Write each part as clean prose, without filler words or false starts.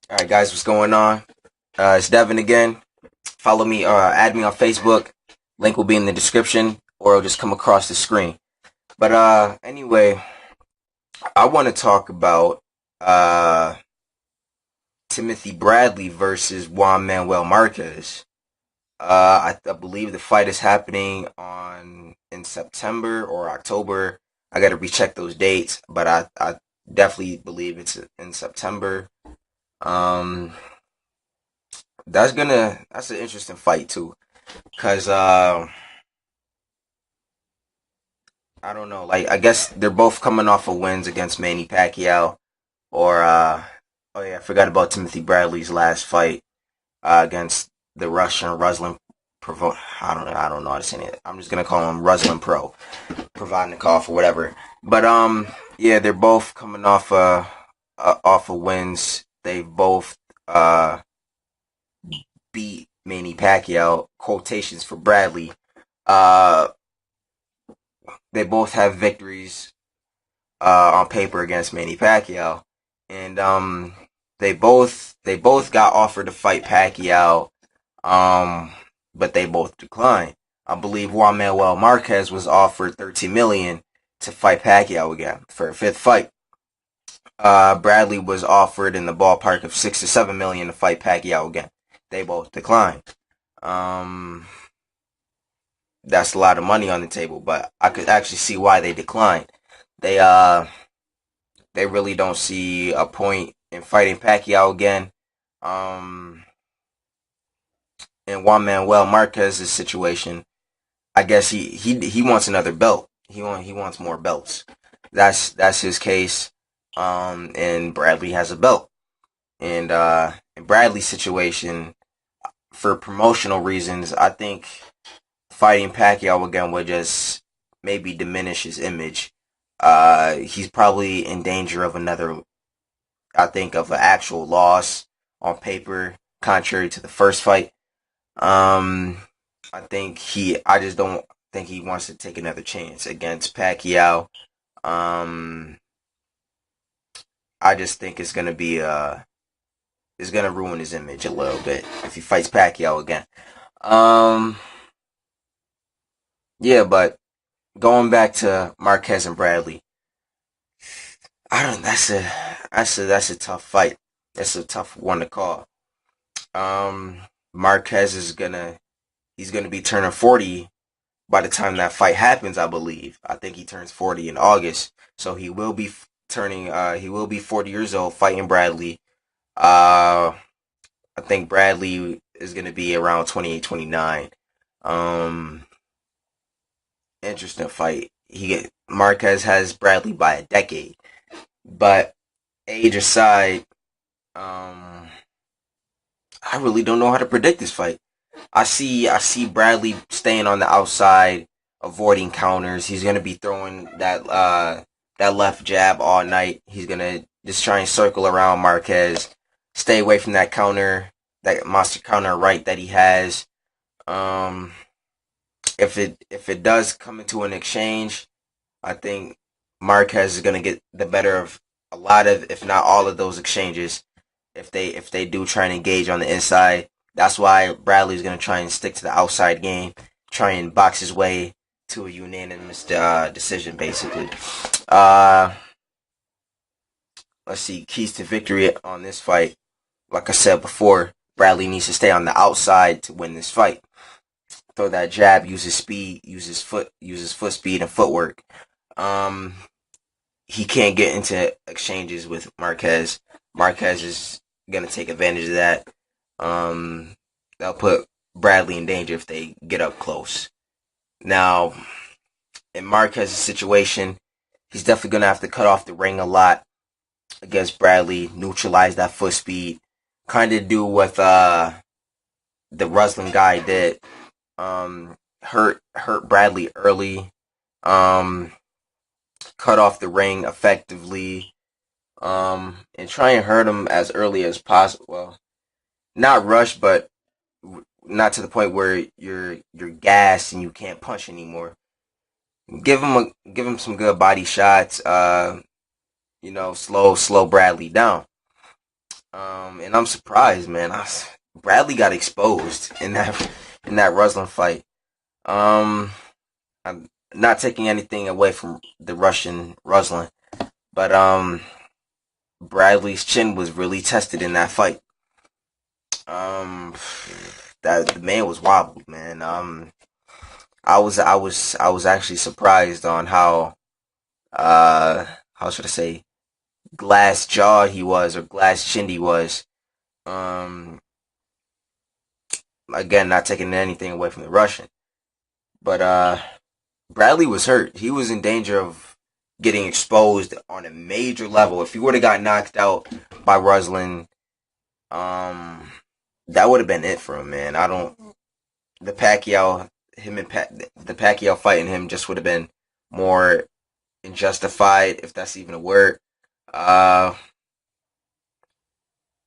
All right, guys, what's going on? It's Devin again. Follow me, add me on Facebook. Link will be in the description, or it'll just come across the screen. But anyway, I want to talk about uh, Timothy Bradley versus Juan Manuel Marquez. I believe the fight is happening on in September or October. I got to recheck those dates, but I definitely believe it's in September. Um, that's an interesting fight too. Cause I don't know, like I guess they're both coming off of wins against Manny Pacquiao or oh yeah, I forgot about Timothy Bradley's last fight against the Russian Ruslan Provo. I don't know how to say it. I'm just gonna call him Ruslan Pro, Provodnikov or whatever. But yeah, they're both coming off of wins. They've both beat Manny Pacquiao. Quotations for Bradley. Uh, they both have victories on paper against Manny Pacquiao, and they both got offered to fight Pacquiao, um, but they both declined. I believe Juan Manuel Marquez was offered 13 million to fight Pacquiao again for a fifth fight. Bradley was offered in the ballpark of 6 to 7 million to fight Pacquiao again. They both declined. Um, that's a lot of money on the table, but I could actually see why they declined. They they really don't see a point in fighting Pacquiao again. Um, in Juan Manuel Marquez's situation, I guess he wants another belt. He wants more belts. That's his case. And Bradley has a belt. And in Bradley's situation, for promotional reasons, I think fighting Pacquiao again would just maybe diminish his image. He's probably in danger of another, I think, of an actual loss on paper, contrary to the first fight. Um, I just don't think he wants to take another chance against Pacquiao. Um, I just think it's gonna ruin his image a little bit if he fights Pacquiao again. Um, yeah, but going back to Marquez and Bradley, I don't. That's a tough fight. That's a tough one to call. Um, Marquez is gonna he's gonna be turning 40 by the time that fight happens. I believe. I think he turns 40 in August, so he will be 40 years old fighting Bradley. Uh, I think Bradley is gonna be around 28, 29. Um, interesting fight. Marquez has Bradley by a decade, but age aside, um, I really don't know how to predict this fight. I see Bradley staying on the outside, avoiding counters. He's gonna be throwing that left jab all night. He's gonna just try and circle around Marquez, stay away from that counter, that monster counter right that he has. Um, if it does come into an exchange, I think Marquez is gonna get the better of a lot of, if not all of those exchanges. If they do try and engage on the inside, that's why Bradley's gonna try and stick to the outside game, try and box his way to a unanimous decision, basically. Uh, let's see, keys to victory on this fight. Like I said before, Bradley needs to stay on the outside to win this fight. Throw that jab, use his speed, use his foot speed and footwork. Um, he can't get into exchanges with Marquez. Marquez is gonna take advantage of that. Um, they'll put Bradley in danger if they get up close. Now, in Marquez's situation, he's definitely gonna have to cut off the ring a lot against Bradley, neutralize that foot speed, kind of do what the Ruslan guy did. Hurt Bradley early. Um, cut off the ring effectively. And try and hurt him as early as possible. Well, not rush, but not to the point where you're gassed and you can't punch anymore. Give him some good body shots. Slow Bradley down. And I'm surprised, man. Bradley got exposed in that Ruslan fight. Um, I'm not taking anything away from the Russian Ruslan, but Bradley's chin was really tested in that fight. Um, that the man was wobbled, man. I was actually surprised on how should I say glass jaw he was or glass chinned he was. Um, again, not taking anything away from the Russian, but Bradley was hurt. He was in danger of getting exposed on a major level. If he would have got knocked out by Ruslan, um, that would have been it for him, man. I don't. The Pacquiao, the Pacquiao fighting him just would have been more unjustified, if that's even a word. Uh,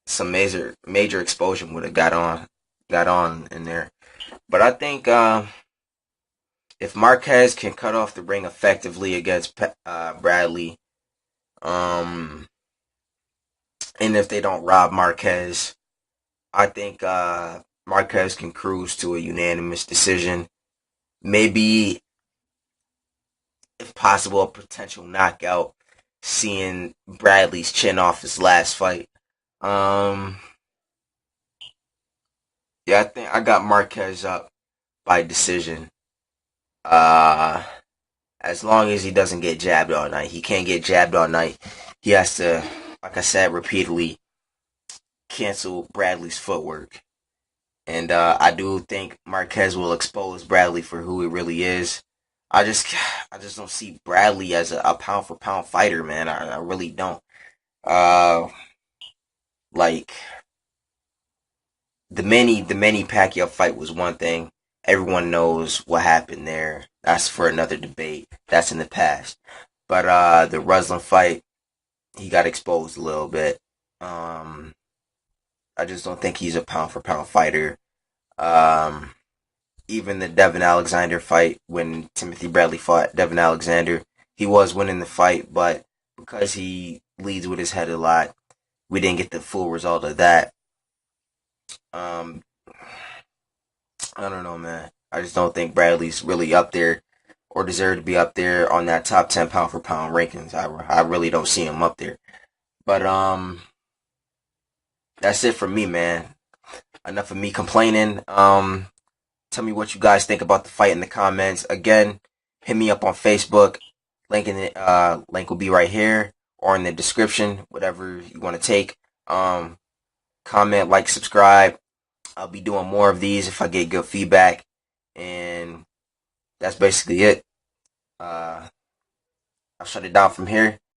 some major exposure would have got on in there. But I think if Marquez can cut off the ring effectively against Bradley, um, and if they don't rob Marquez, I think Marquez can cruise to a unanimous decision. Maybe, if possible, a potential knockout. Seeing Bradley's chin off his last fight. Um, yeah, I think I got Marquez up by decision. Uh, as long as he doesn't get jabbed all night. He can't get jabbed all night. He has to, like I said repeatedly, cancel Bradley's footwork. And I do think Marquez will expose Bradley for who he really is. I just, I just don't see Bradley as a pound for pound fighter, man. I really don't. Uh, like the Manny Pacquiao fight was one thing. Everyone knows what happened there. That's for another debate. That's in the past. But the Ruslan fight, he got exposed a little bit. Um, I just don't think he's a pound for pound fighter. Um, even the Devin Alexander fight, when Timothy Bradley fought Devin Alexander, he was winning the fight, but because he leads with his head a lot, we didn't get the full result of that. Um, I don't know, man. I just don't think Bradley's really up there or deserve to be up there on that top 10 pound for pound rankings. I really don't see him up there. But that's it for me, man. Enough of me complaining. Tell me what you guys think about the fight in the comments. Again, hit me up on Facebook. Link will be right here or in the description, whatever you want to take. Comment, like, subscribe. I'll be doing more of these if I get good feedback. And that's basically it. I'll shut it down from here.